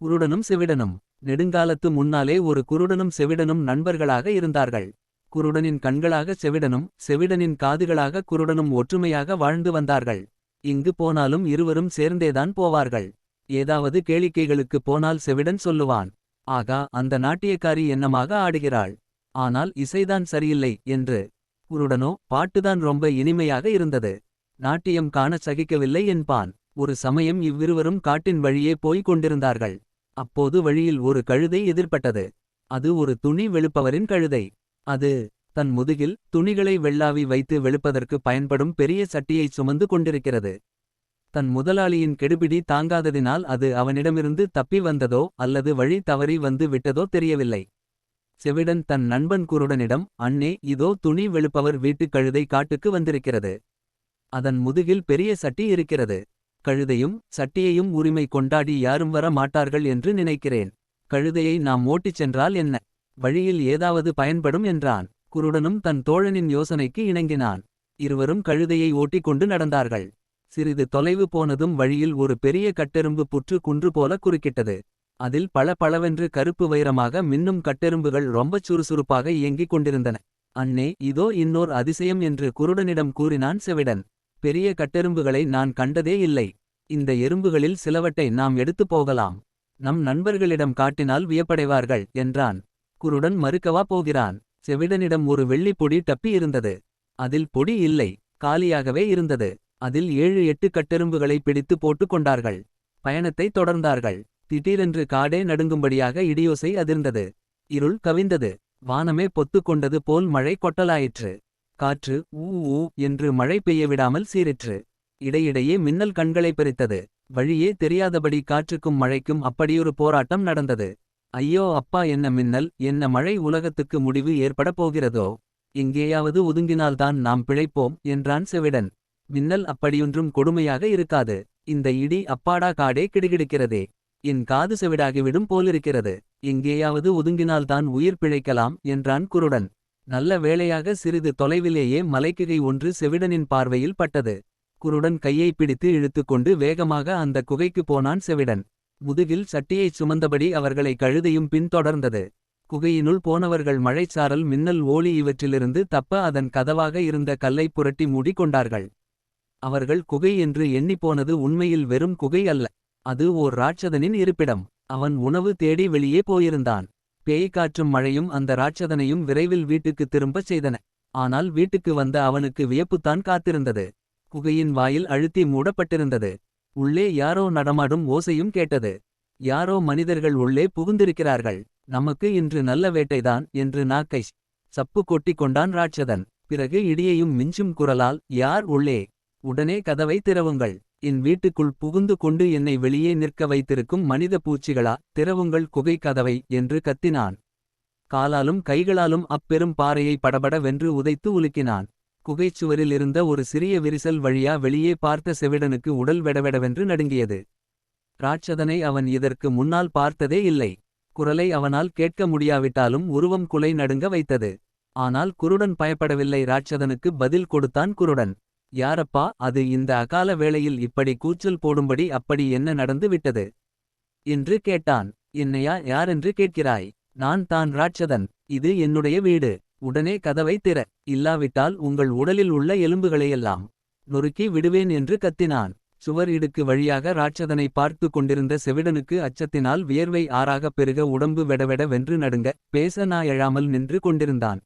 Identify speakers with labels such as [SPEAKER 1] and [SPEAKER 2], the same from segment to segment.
[SPEAKER 1] குருடனும் செவிடனும். நெடுங்காலத்து முன்னாலே ஒரு குருடனும் செவிடனும் நண்பர்களாக இருந்தார்கள். குருடனின் கண்களாக செவிடனும் செவிடனின் காதுகளாக குருடனும் ஒற்றுமையாக வாழ்ந்து வந்தார்கள். இங்கு போனாலும் இருவரும் சேர்ந்தேதான் போவார்கள். ஏதாவது கேளிக்கைகளுக்கு போனால் செவிடன் சொல்லுவான், ஆகா அந்த நாட்டியக்காரி என்னமாக ஆடுகிறாள், ஆனால் இசைதான் சரியில்லை என்று. குருடனோ பாட்டுதான் ரொம்ப இனிமையாக இருந்தது, நாட்டியம் காணச் சகிக்கவில்லை என்பான். ஒரு சமயம் இவ்விருவரும் காட்டின் வழியே போய்க் கொண்டிருந்தார்கள். அப்போது வழியில் ஒரு கழுதை எதிர்ப்பட்டது. அது ஒரு துணி வெளுப்பவரின் கழுதை. அது தன் முதுகில் துணிகளை வெள்ளாவி வைத்து வெளுப்பதற்கு பயன்படும் பெரிய சட்டியை சுமந்து கொண்டிருக்கிறது. தன் முதலாளியின் கெடுபிடி தாங்காததினால் அது அவனிடமிருந்து தப்பி வந்ததோ அல்லது வழி தவறி வந்து விட்டதோ தெரியவில்லை. செவிடன் தன் நண்பன் குருடனிடம், அண்ணே இதோ துணி வெளுப்பவர் வீட்டுக் கழுதை காட்டுக்கு வந்திருக்கிறது. அதன் முதுகில் பெரிய சட்டி இருக்கிறது. கழுதையும் சட்டியையும் உரிமை கொண்டாடி யாரும் வர மாட்டார்கள் என்று நினைக்கிறேன். கழுதையை நாம் ஓட்டிச் சென்றால் என்ன, வழியில் ஏதாவது பயன்படும் என்றான். குருடனும் தன் தோழனின் யோசனைக்கு இணங்கினான். இருவரும் கழுதையை ஓட்டிக் கொண்டு நடந்தார்கள். சிறிது தொலைவு போனதும் வழியில் ஒரு பெரிய கட்டெரும்பு புற்று குன்று போல குறுக்கிட்டது. அதில் பல பளவென்று கருப்பு வைரமாக மின்னும் கட்டெரும்புகள் ரொம்பச் சுறுசுறுப்பாக இயங்கிக் கொண்டிருந்தன. அண்ணே இதோ இன்னோர் அதிசயம் என்று குருடனிடம் கூறினான் செவிடன். பெரிய கட்டெரும்புகளை நான் கண்டதே இல்லை. இந்த எறும்புகளில் சிலவற்றை நாம் எடுத்துப் போகலாம். நம் நண்பர்களிடம் காட்டினால் வியப்படைவார்கள் என்றான். குருடன் மறுக்கவா போகிறான். செவிடனிடம் ஒரு வெள்ளிப் பொடி டப்பி இருந்தது. அதில் பொடி இல்லை, காலியாகவே இருந்தது. அதில் 7-8 கட்டெரும்புகளை பிடித்து போட்டுக் கொண்டார்கள். பயணத்தை தொடர்ந்தார்கள். திடீரென்று காடே நடுங்கும்படியாக இடியோசை அதிர்ந்தது. இருள் கவிந்தது. வானமே பொத்துக் கொண்டது போல் மழை கொட்டலாயிற்று. காற்று ஊ ஊ என்று மழை பெய்யவிடாமல் சீறிற்று. இடையிடையே மின்னல் கண்களை பறித்தது. வழியே தெரியாதபடி காற்றுக்கும் மழைக்கும் அப்படியொரு போராட்டம் நடந்தது. ஐயோ அப்பா, என்ன மின்னல், என்ன மழை, உலகத்துக்கு முடிவு ஏற்படப் போகிறதோ. எங்கேயாவது ஒதுங்கினால்தான் நாம் பிழைப்போம் என்றான் செவிடன். மின்னல் அப்படியொன்றும் கொடுமையாக இருக்காது. இந்த இடி அப்பாடா, காடே கிடுகிடுக்கிறதே. என் காது செவிடாகிவிடும் போலிருக்கிறது. எங்கேயாவது ஒதுங்கினால்தான் உயிர் பிழைக்கலாம் என்றான் குருடன். நல்ல வேளையாக சிறிது தொலைவிலேயே மலைக்குகை ஒன்று செவிடனின் பார்வையில் பட்டது. குருடன் கையை பிடித்து இழுத்துக்கொண்டு வேகமாக அந்த குகைக்கு போனான் செவிடன். முதுகில் சட்டியைச் சுமந்தபடி அவர்களை கழுதையும் பின்தொடர்ந்தது. குகையினுள் போனவர்கள் மழைச்சாரல், மின்னல், ஓலி இவற்றிலிருந்து தப்ப அதன் கதவாக இருந்த கல்லை புரட்டி மூடி கொண்டார்கள். அவர்கள் குகை என்று எண்ணிப்போனது உண்மையில் வெறும் குகை அல்ல. அது ஓர் ராட்சதனின் இருப்பிடம். அவன் உணவு தேடி வெளியே போயிருந்தான். பேய் காற்றும் மழையும் அந்த ராட்சதனையும் விரைவில் வீட்டுக்கு திரும்பச் செய்தன. ஆனால் வீட்டுக்கு வந்த அவனுக்கு வியப்புத்தான் காத்திருந்தது. குகையின் வாயில் அழுத்தி மூடப்பட்டிருந்தது. உள்ளே யாரோ நடமாடும் ஓசையும் கேட்டது. யாரோ மனிதர்கள் உள்ளே புகுந்திருக்கிறார்கள். நமக்கு இன்று நல்ல வேட்டைதான் என்று நாக்கை சப்பு கொட்டிக் கொண்டான் ராட்சதன். பிறகு இடியையும் மிஞ்சும் குரலால், யார் உள்ளே? உடனே கதவை திறவுங்கள். என் வீட்டுக்குள் புகுந்து கொண்டு என்னை வெளியே நிற்க வைத்திருக்கும் மனித பூச்சிகளா, திறவுங்கள் குகை கதவை என்று கத்தினான். காலாலும் கைகளாலும் அப்பெரும் பாறையை படபட வென்று உதைத்து உலுக்கினான். குகைச்சுவரில் இருந்த ஒரு சிறிய விரிசல் வழியா வெளியே பார்த்த செவிடனுக்கு உடல் வெடவெடவென்று நடுங்கியது. ராட்சதனை அவன் இதற்கு முன்னால் பார்த்ததே இல்லை. குரலை அவனால் கேட்க முடியாவிட்டாலும் உருவம் குலை நடுங்க வைத்தது. ஆனால் குருடன் பயப்படவில்லை. ராட்சதனுக்கு பதில் கொடுத்தான் குருடன். யாரப்பா அது, இந்த அகால வேளையில் இப்படி கூச்சல் போடும்படி அப்படி என்ன நடந்து விட்டது என்று கேட்டான். என்னையா யாரென்று கேட்கிறாய்? நான் தான் ராட்சதன். இது என்னுடைய வீடு. உடனே கதவை திற, இல்லாவிட்டால் உங்கள் உடலில் உள்ள எலும்புகளையெல்லாம் நொறுக்கி விடுவேன் என்று கத்தினான். சுவர் இடுக்கு வழியாக ராட்சதனை பார்த்து கொண்டிருந்த செவிடனுக்கு அச்சத்தினால் வியர்வை ஆறாகப் பெருக உடம்பு வெடவெட வென்று நடுங்க, பேச நா எழாமல் நின்று கொண்டிருந்தான்.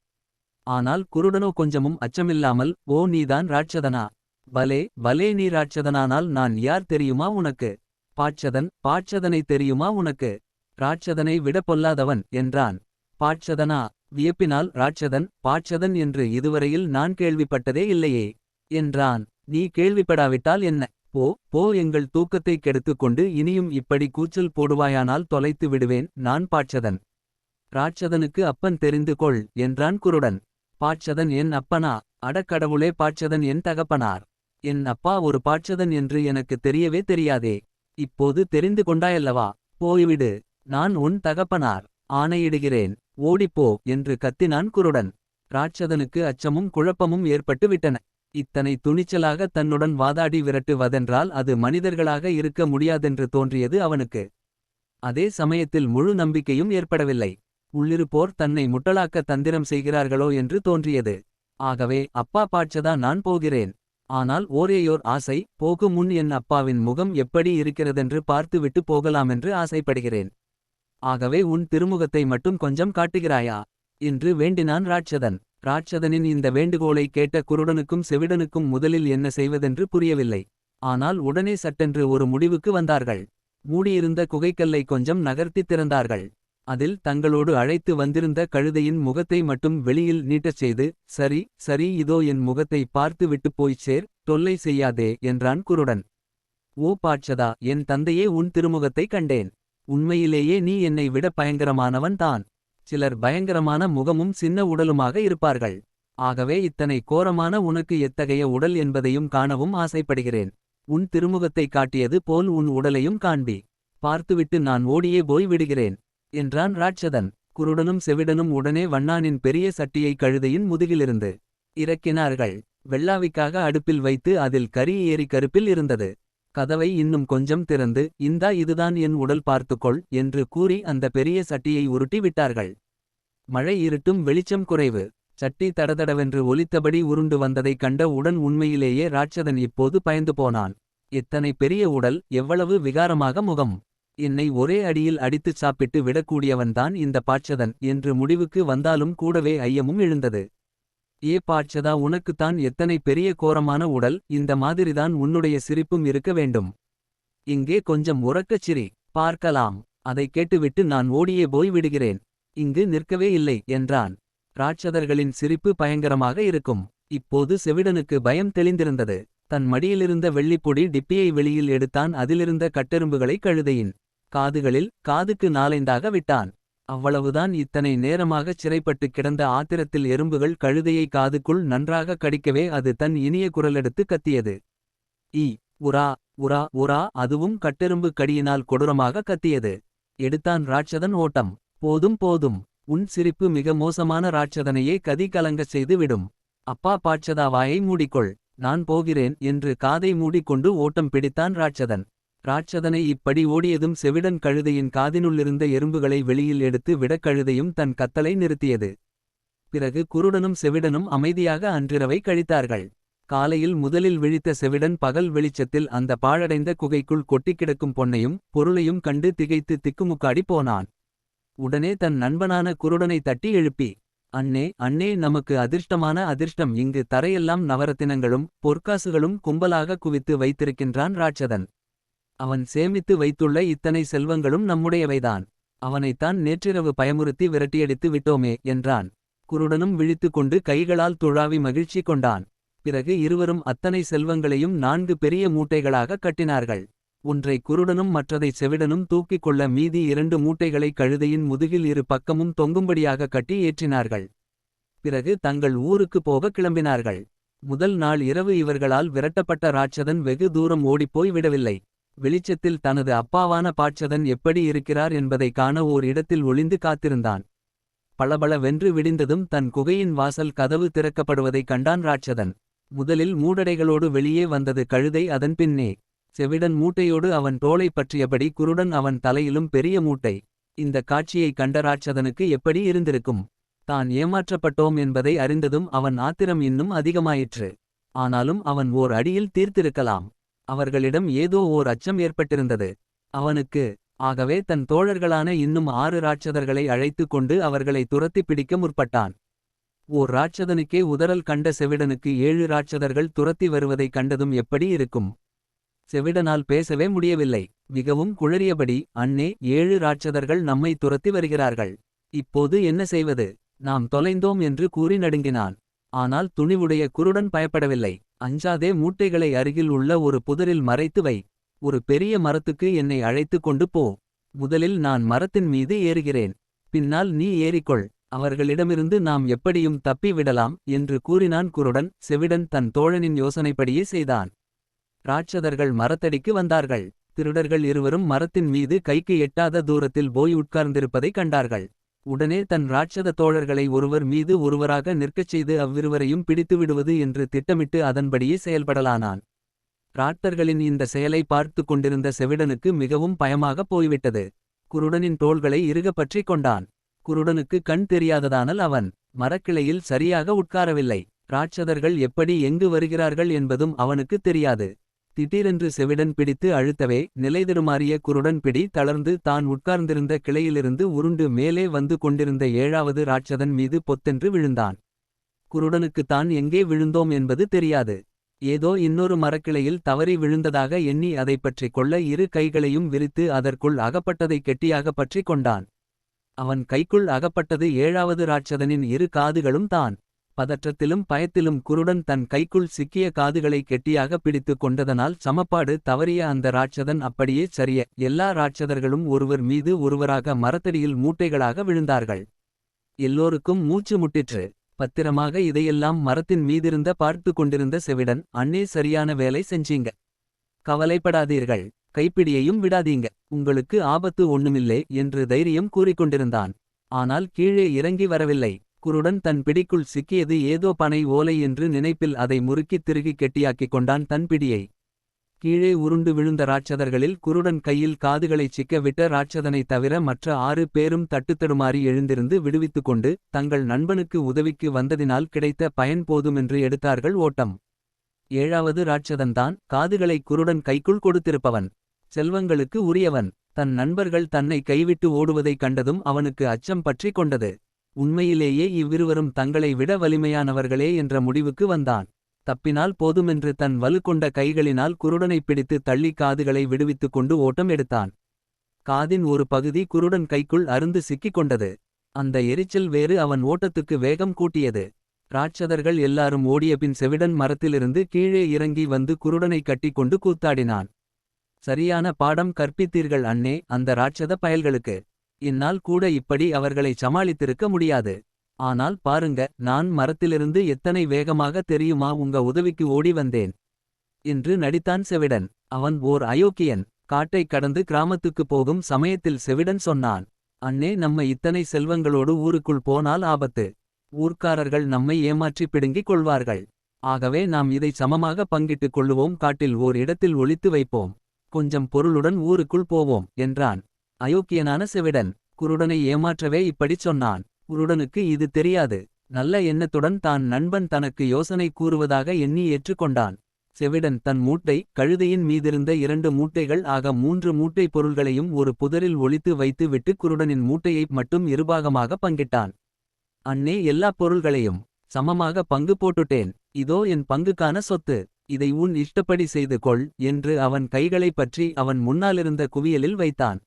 [SPEAKER 1] ஆனால் குருடனோ கொஞ்சமும் அச்சமில்லாமல், ஓ நீதான் ராட்சதனா? பலே பலே, நீ ராட்சதனானால் நான் யார் தெரியுமா உனக்கு? பாட்சதனை தெரியுமா உனக்கு? ராட்சதனை விட பொல்லாதவன் என்றான். பாட்சதனா? வியப்பினால் ராட்சதன் பாட்சதன் என்று இதுவரையில் நான் கேள்விப்பட்டதே இல்லையே என்றான். நீ கேள்விப்படாவிட்டால் என்ன? போ போ, எங்கள் தூக்கத்தை கெடுத்துக் கொண்டு இனியும் இப்படி கூச்சல் போடுவாயானால் தொலைத்து விடுவேன். நான் பாட்சதன். ராட்சதனுக்கு அப்பன் தெரிந்து கொள் என்றான் குருடன். பாட்சதன் என் அப்பனா? அடக்கடவுளே, பாட்சதன் என் தகப்பனார். என் அப்பா ஒரு பாட்சதன் என்று எனக்கு தெரியவே தெரியாதே. இப்போது தெரிந்து கொண்டாயல்லவா? போய்விடு, நான் உன் தகப்பனார். ஆணையிடுகிறேன், ஓடிப்போ என்று கத்தினான் குருடன். ராட்சதனுக்கு அச்சமும் குழப்பமும் ஏற்பட்டு விட்டன. இத்தனை துணிச்சலாக தன்னுடன் வாதாடி விரட்டுவதென்றால் அது மனிதர்களாக இருக்க முடியாதென்று தோன்றியது அவனுக்கு. அதே சமயத்தில் முழு நம்பிக்கையும் ஏற்படவில்லை. உள்ளிருப்போர் தன்னை முட்டலாக்க தந்திரம் செய்கிறார்களோ என்று தோன்றியது. ஆகவே அப்பா பாட்சதா நான் போகிறேன். ஆனால் ஓரேயோர் ஆசை, போகும் முன் என் அப்பாவின் முகம் எப்படி இருக்கிறதென்று பார்த்துவிட்டு போகலாமென்று ஆசைப்படுகிறேன். ஆகவே உன் திருமுகத்தை மட்டும் கொஞ்சம் காட்டுகிறாயா என்று வேண்டினான் ராட்சதன். ராட்சதனின் இந்த வேண்டுகோளை கேட்ட குருடனுக்கும் செவிடனுக்கும் முதலில் என்ன செய்வதென்று புரியவில்லை. ஆனால் உடனே சட்டென்று ஒரு முடிவுக்கு வந்தார்கள். மூடியிருந்த குகைக்கல்லை கொஞ்சம் நகர்த்தி திறந்தார்கள். அதில் தங்களோடு அழைத்து வந்திருந்த கழுதையின் முகத்தை மட்டும் வெளியில் நீட்டச் செய்து, சரி சரி, இதோ என் முகத்தை பார்த்து விட்டு போய்ச் சேர், தொல்லை செய்யாதே என்றான் குருடன். ஓ பாட்சதா, என் தந்தையே, உன் திருமுகத்தை கண்டேன். உண்மையிலேயே நீ என்னை விட பயங்கரமானவன் தான். சிலர் பயங்கரமான முகமும் சின்ன உடலுமாக இருப்பார்கள். ஆகவே இத்தனை கோரமான உனக்கு எத்தகைய உடல் என்பதையும் காணவும் ஆசைப்படுகிறேன். உன் திருமுகத்தை காட்டியது போல் உன் உடலையும் காண்பி. பார்த்துவிட்டு நான் ஓடியே போய் விடுகிறேன் என்றான் ராட்சதன். குருடனும் செவிடனும் உடனே வண்ணானின் பெரிய சட்டியை கழுதையின் முதுகிலிருந்து இறக்கினார்கள். வெள்ளாவிக்காக அடுப்பில் வைத்து அதில் கரி ஏறி கருப்பில் இருந்தது. கதவை இன்னும் கொஞ்சம் திறந்து, இந்தா இதுதான் என் உடல் பார்த்துக்கொள் என்று கூறி அந்த பெரிய சட்டியை உருட்டி விட்டார்கள். மழை இருட்டும் வெளிச்சம் குறைவு. சட்டி தடதடவென்று ஒலித்தபடி உருண்டு வந்ததைக் கண்ட உடன் உண்மையிலேயே ராட்சதன் இப்போது பயந்து போனான். எத்தனை பெரிய உடல், எவ்வளவு விகாரமாக முகம்! என்னை ஒரே அடியில் அடித்துச் சாப்பிட்டு விடக்கூடியவன்தான் இந்த பாட்சதன் என்று முடிவுக்கு வந்தாலும் கூடவே ஐயமும் எழுந்தது. ஏ பாட்சதா, உனக்குத்தான் எத்தனை பெரிய கோரமான உடல், இந்த மாதிரிதான் உன்னுடைய சிரிப்பும் இருக்க வேண்டும். இங்கே கொஞ்சம் உரக்கச் சிரி, பார்க்கலாம். அதை கேட்டுவிட்டு நான் ஓடியே போய் விடுகிறேன். இங்கு நிற்கவே இல்லை என்றான். ராட்சதர்களின் சிரிப்பு பயங்கரமாக இருக்கும். இப்போது செவிடனுக்கு பயம் தெளிந்திருந்தது. தன் மடியிலிருந்த வெள்ளிப்பொடி டிப்பியை வெளியில் எடுத்தான். அதிலிருந்த கட்டெரும்புகளை கழுதையின் காதுகளில், காதுக்கு நாலைந்தாக விட்டான். அவ்வளவுதான். இத்தனை நேரமாகச் சிறைப்பட்டு கிடந்த ஆத்திரத்தில் எறும்புகள் கழுதையை காதுக்குள் நன்றாக கடிக்கவே அது தன் இனிய குரலெடுத்து கத்தியது. ஈ உரா உரா உரா, அதுவும் கட்டெரும்பு கடியினால் கொடூரமாக கத்தியது. எடுத்தான் ராட்சதன் ஓட்டம். போதும் போதும், உன் சிரிப்பு மிக மோசமான ராட்சதனையே கதி கலங்கச் செய்து விடும். அப்பா பாட்சதா, வாயை மூடிக்கொள், நான் போகிறேன் என்று காதை மூடிக்கொண்டு ஓட்டம் பிடித்தான் ராட்சதன். ராட்சதனை இப்படி ஓடியதும் செவிடன் கழுதையின் காதினுள்ளிருந்த எறும்புகளை வெளியில் எடுத்து விட கழுதையும் தன் கத்தலை நிறுத்தியது. பிறகு குருடனும் செவிடனும் அமைதியாக அன்றிரவை கழித்தார்கள். காலையில் முதலில் விழித்த செவிடன் பகல் வெளிச்சத்தில் அந்த பாழடைந்த குகைக்குள் கொட்டிக்கிடக்கும் பொன்னையும் பொருளையும் கண்டு திகைத்து திக்குமுக்காடி போனான். உடனே தன் நண்பனான குருடனை தட்டி எழுப்பி, அண்ணே அண்ணே, நமக்கு அதிர்ஷ்டமான அதிர்ஷ்டம்! இங்கு தரையெல்லாம் நவரத்தினங்களும் பொற்காசுகளும் கும்பலாக குவித்து வைத்திருக்கின்றான் ராட்சதன். அவன் சேமித்து வைத்துள்ள இத்தனை செல்வங்களும் நம்முடையவைதான். அவனைத்தான் நேற்றிரவு பயமுறுத்தி விரட்டியடித்து விட்டோமே என்றான். குருடனும் விழித்து கொண்டு கைகளால் துழாவி மகிழ்ச்சி கொண்டான். பிறகு இருவரும் அத்தனை செல்வங்களையும் 4 பெரிய மூட்டைகளாக கட்டினார்கள். ஒன்றை குருடனும் மற்றதை செவிடனும் தூக்கிக் கொள்ள மீதி 2 மூட்டைகளை கழுதையின் முதுகில் இரு பக்கமும் தொங்கும்படியாக கட்டி ஏற்றினார்கள். பிறகு தங்கள் ஊருக்கு போக கிளம்பினார்கள். முதல் நாள் இரவு இவர்களால் விரட்டப்பட்ட ராட்சதன் வெகு தூரம் ஓடிப்போய் விடவில்லை. வெளிச்சத்தில் தனது அப்பாவான பாட்சதன் எப்படி இருக்கிறார் என்பதை காண ஓர் இடத்தில் ஒளிந்து காத்திருந்தான். பளபள வென்று விடிந்ததும் தன் குகையின் வாசல் கதவு திறக்கப்படுவதைக் கண்டான் ராட்சதன். முதலில் மூடடைகளோடு வெளியே வந்தது கழுதை, அதன் பின்னே செவிடன் மூட்டையோடு அவன் தோளை பற்றியபடி, குருடன் அவன் தலையிலும் பெரிய மூட்டை. இந்த காட்சியை கண்ட ராட்சதனுக்கு எப்படி இருந்திருக்கும்? தான் ஏமாற்றப்பட்டோம் என்பதை அறிந்ததும் அவன் ஆத்திரம் இன்னும் அதிகமாயிற்று. ஆனாலும் அவன் ஓர் அடியில் தீர்த்திருக்கலாம். அவர்களிடம் ஏதோ ஓர் அச்சம் ஏற்பட்டிருந்தது அவனுக்கு. ஆகவே தன் தோழர்களான இன்னும் 6 ராட்சதர்களை அழைத்து கொண்டு அவர்களை துரத்தி பிடிக்க முற்பட்டான். ஓர் ராட்சதனுக்கே உதறல் கண்ட செவிடனுக்கு 7 ராட்சதர்கள் துரத்தி வருவதைக் கண்டதும் எப்படி இருக்கும்? செவிடனால் பேசவே முடியவில்லை. மிகவும் குழறியபடி, அண்ணே, 7 ராட்சதர்கள் நம்மை துரத்தி வருகிறார்கள். இப்போது என்ன செய்வது? நாம் தொலைந்தோம் என்று கூறி நடுங்கினான். ஆனால் துணிவுடைய குருடன் பயப்படவில்லை. அஞ்சாதே, மூட்டைகளை அருகில் உள்ள ஒரு புதரில் மறைத்து வை. ஒரு பெரிய மரத்துக்கு என்னை அழைத்து கொண்டு போ. முதலில் நான் மரத்தின் மீது ஏறுகிறேன், பின்னால் நீ ஏறிக்கொள். அவர்களிடமிருந்து நாம் எப்படியும் தப்பி விடலாம் என்று கூறினான் குருடன். செவிடன் தன் தோழனின் யோசனைப்படியே செய்தான். ராட்சதர்கள் மரத்தடிக்கு வந்தார்கள். திருடர்கள் இருவரும் மரத்தின் மீது கைக்கு எட்டாத தூரத்தில் போய் உட்கார்ந்திருப்பதைக் கண்டார்கள். உடனே தன் ராட்சத தோழர்களை ஒருவர் மீது ஒருவராக நிற்கச் செய்து அவ்விருவரையும் பிடித்துவிடுவது என்று திட்டமிட்டு அதன்படியே செயல்படலானான். ராட்டர்களின் இந்த செயலை பார்த்து கொண்டிருந்த செவிடனுக்கு மிகவும் பயமாக போய்விட்டது. குருடனின் தோள்களை இறுகப் பற்றிக் கொண்டான். குருடனுக்கு கண் தெரியாததானால் அவன் மரக்கிளையில் சரியாக உட்காரவில்லை. ராட்சதர்கள் எப்படி எங்கு வருகிறார்கள் என்பதும் அவனுக்கு தெரியாது. திடீரென்று செவிடன் பிடித்து அழுத்தவே நிலைதடுமாறிய குருடன் பிடி தளர்ந்து தான் உட்கார்ந்திருந்த கிளையிலிருந்து உருண்டு மேலே வந்து கொண்டிருந்த 7வது ராட்சதன் மீது பொத்தென்று விழுந்தான். குருடனுக்கு தான் எங்கே விழுந்தோம் என்பது தெரியாது. ஏதோ இன்னொரு மரக்கிளையில் தவறி விழுந்ததாக எண்ணி அதைப் பற்றிக் கொள்ள இரு கைகளையும் விரித்து அதற்குள் அகப்பட்டதை கெட்டியாக பற்றிக் கொண்டான். அவன் கைக்குள் அகப்பட்டது 7வது ராட்சதனின் இரு காதுகளும் தான். பதற்றத்திலும் பயத்திலும் குருடன் தன் கைக்குள் சிக்கிய காதுகளை கெட்டியாக பிடித்து கொண்டதனால் சமப்பாடு தவறிய அந்த ராட்சதன் அப்படியே சரிய எல்லா ராட்சதர்களும் ஒருவர் மீது ஒருவராக மரத்தடியில் மூட்டைகளாக விழுந்தார்கள். எல்லோருக்கும் மூச்சு முட்டிற்று. பத்திரமாக இதையெல்லாம் மரத்தின் மீதிருந்த பார்த்து கொண்டிருந்த செவிடன், அண்ணே சரியான வேலை செஞ்சீங்க. கவலைப்படாதீர்கள். கைப்பிடியையும் விடாதீங்க. உங்களுக்கு ஆபத்து ஒண்ணுமில்லே என்று தைரியம் கூறிக்கொண்டிருந்தான். ஆனால் கீழே இறங்கி வரவில்லை. குருடன் தன் பிடிக்குள் சிக்கியது ஏதோ பனை ஓலை என்று நினைப்பில் அதை முறுக்கித் திருகி கெட்டியாக்கிக் கொண்டான் தன் பிடியை. கீழே உருண்டு விழுந்த ராட்சதர்களில் குருடன் கையில் காதுகளைச் சிக்க விட்ட ராட்சதனைத் தவிர மற்ற 6 பேரும் தட்டுத்தடுமாறி எழுந்திருந்து விடுவித்துக் கொண்டு தங்கள் நண்பனுக்கு உதவிக்கு வந்ததினால் கிடைத்த பயன் போதுமென்று எடுத்தார்கள் ஓட்டம். 7வது ராட்சதன்தான் காதுகளை குருடன் கைக்குள் கொடுத்திருப்பவன். செல்வங்களுக்கு உரியவன். தன் நண்பர்கள் தன்னை கைவிட்டு ஓடுவதைக் கண்டதும் அவனுக்கு அச்சம் பற்றிக் கொண்டது. உண்மையிலேயே இவ்விருவரும் தங்களை விட வலிமையானவர்களே என்ற முடிவுக்கு வந்தான். தப்பினால் போதுமென்று தன் வலுக்கொண்ட கைகளினால் குருடனைப் பிடித்து தள்ளி காதுகளை விடுவித்துக் கொண்டு ஓட்டம் எடுத்தான். காதின் ஒரு பகுதி குருடன் கைக்குள் அருந்து சிக்கிக் கொண்டது. அந்த எரிச்சல் வேறு அவன் ஓட்டத்துக்கு வேகம் கூட்டியது. ராட்சதர்கள் எல்லாரும் ஓடியபின் செவிடன் மரத்திலிருந்து கீழே இறங்கி வந்து குருடனை கட்டிக்கொண்டு கூத்தாடினான். சரியான பாடம் கற்பித்தீர்கள் அண்ணே அந்த ராட்சத பயல்களுக்கு. என்னால் கூட இப்படி அவர்களை சமாளித்திருக்க முடியாது. ஆனால் பாருங்க, நான் மரத்திலிருந்து எத்தனை வேகமாக தெரியுமா உங்க உதவிக்கு ஓடி வந்தேன் என்று நடித்தான் செவிடன். அவன் ஓர் அயோக்கியன். காட்டைக் கடந்து கிராமத்துக்குப் போகும் சமயத்தில் செவிடன் சொன்னான், அண்ணே நம்ம இத்தனை செல்வங்களோடு ஊருக்குள் போனால் ஆபத்து. ஊர்க்காரர்கள் நம்மை ஏமாற்றி பிடுங்கிக் கொள்வார்கள். ஆகவே நாம் இதை சமமாக பங்கிட்டுக் கொள்ளுவோம். காட்டில் ஓர் இடத்தில் ஒளித்து வைப்போம். கொஞ்சம் பொருளுடன் ஊருக்குள் போவோம் என்றான். அயோக்கியனான செவிடன் குருடனை ஏமாற்றவே இப்படிச் சொன்னான். குருடனுக்கு இது தெரியாது. நல்ல எண்ணத்துடன் தான் நண்பன் தனக்கு யோசனை கூறுவதாக எண்ணி ஏற்றுக்கொண்டான். செவிடன் தன் மூட்டை கழுதையின் மீதிருந்த 2 மூட்டைகள் ஆக 3 மூட்டை பொருள்களையும் ஒரு புதரில் ஒளித்து வைத்து விட்டு குருடனின் மூட்டையை மட்டும் இருபாகமாக பங்கிட்டான். அண்ணே எல்லா பொருள்களையும் சமமாக பங்கு போட்டுட்டேன். இதோ என் பங்குக்கான சொத்து. இதை உன் இஷ்டப்படி செய்து கொள் என்று அவன் கைகளைப் பற்றி அவன் முன்னாலிருந்த குவியலில் வைத்தான்.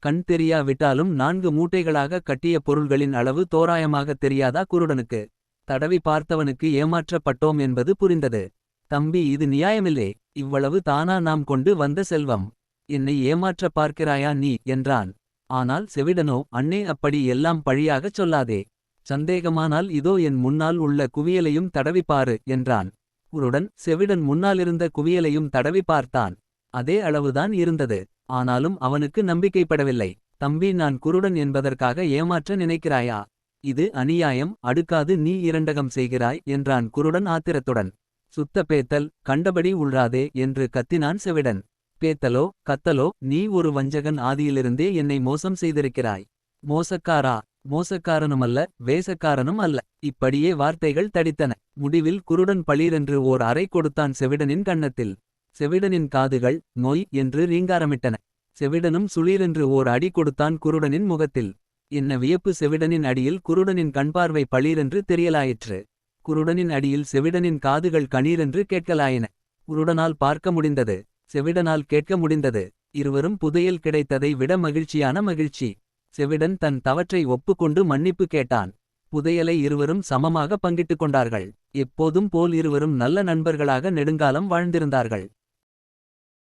[SPEAKER 1] கண் தெரியாவிட்டாலும் 4 மூட்டைகளாக கட்டிய பொருள்களின் அளவு தோராயமாகத் தெரியாதா குருடனுக்கு? தடவி பார்த்தவனுக்கு ஏமாற்றப்பட்டோம் என்பது புரிந்தது. தம்பி, இது நியாயமில்லே. இவ்வளவு தானா நாம் கொண்டு வந்த செல்வம்? என்னை ஏமாற்றப் பார்க்கிறாயா நீ என்றான். ஆனால் செவிடனோ, அண்ணே அப்படி எல்லாம் பழியாகச் சொல்லாதே. சந்தேகமானால் இதோ என் முன்னால் உள்ள குவியலையும் தடவிப்பாரு என்றான். குருடன் செவிடன் முன்னாலிருந்த குவியலையும் தடவி பார்த்தான். அதே அளவுதான் இருந்தது. ஆனாலும் அவனுக்கு நம்பிக்கைப்படவில்லை. தம்பி, நான் குருடன் என்பதற்காக ஏமாற்ற நினைக்கிறாயா? இது அநியாயம். அடுக்காது நீ இரண்டகம் செய்கிறாய் என்றான் குருடன் ஆத்திரத்துடன். சுத்த பேத்தல், கண்டபடி உள்றாதே என்று கத்தினான் செவிடன். பேத்தலோ கத்தலோ, நீ ஒரு வஞ்சகன். ஆதியிலிருந்தே என்னை மோசம் செய்திருக்கிறாய். மோசக்காரா? மோசக்காரனுமல்ல, வேசக்காரனும் அல்ல. இப்படியே வார்த்தைகள் தடித்தன. முடிவில் குருடன் பளீரென்று ஓர் அறை கொடுத்தான் செவிடனின் கன்னத்தில். செவிடனின் காதுகள் நொய் என்று ரீங்காரமிட்டன. செவிடனும் சுளீரென்று ஓர் அடி கொடுத்தான் குருடனின் முகத்தில். என்ன வியப்பு! செவிடனின் அடியில் குருடனின் கண்பார்வை பளீரென்று தெரியலாயிற்று. குருடனின் அடியில் செவிடனின் காதுகள் கணீரென்று கேட்கலாயின. குருடனால் பார்க்க முடிந்தது, செவிடனால் கேட்க முடிந்தது. இருவரும் புதையல் கிடைத்ததை விட மகிழ்ச்சியான மகிழ்ச்சி. செவிடன் தன் தவற்றை ஒப்புக்கொண்டு மன்னிப்பு கேட்டான். புதையலை இருவரும் சமமாக பங்கிட்டுக் கொண்டார்கள். எப்போதும் போல் இருவரும் நல்ல நண்பர்களாக நெடுங்காலம் வாழ்ந்திருந்தார்கள்.